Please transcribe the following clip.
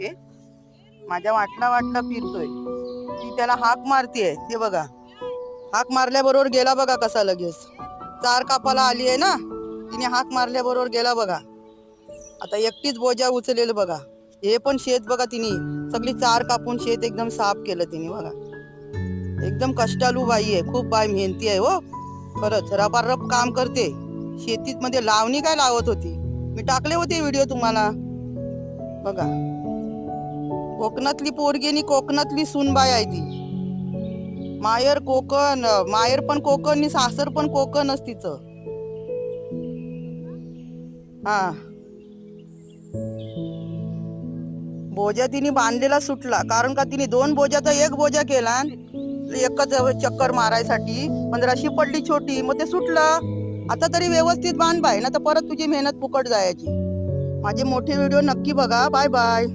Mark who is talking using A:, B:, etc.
A: ते माझ्या वाटला फिरतोय. ती त्याला हाक मारतीये, ते बघा. हाक मारल्याबरोबर गेला बघा कसा लगेच. चार कापाला आली आहे ना, तिने हाक मारल्याबरोबर गेला बघा. आता एकटीच बोजा उचलेल बघा. हे पण शेत बघा, तिने सगळी चार कापून शेत एकदम साफ केलं तिने बघा. एकदम कष्टाळू बाई आहे, खूप बाई मेहनती आहे हो. खरंच रपारप काम करते शेतीत. मध्ये लावणी काय लावत होती, मी टाकले होते व्हिडिओ तुम्हाला बघा. कोकणातली पोरगी आणि कोकणातली सूनबाई आहे ती. माहेर कोकण, माहेर पण कोकण आणि सासर पण कोकणच तिचं. हा, बोजा तिने बांधलेला सुटला, कारण का तिने 2 बोजाचा 1 बोजा केला एकच चक्कर मारायसाठी. 1500 पडली छोटी, मग ते सुटलं. आता तरी व्यवस्थित बांध बाय, ना तर परत तुझी मेहनत फुकट जायची. माझे मोठे व्हिडिओ नक्की बघा. Bye bye.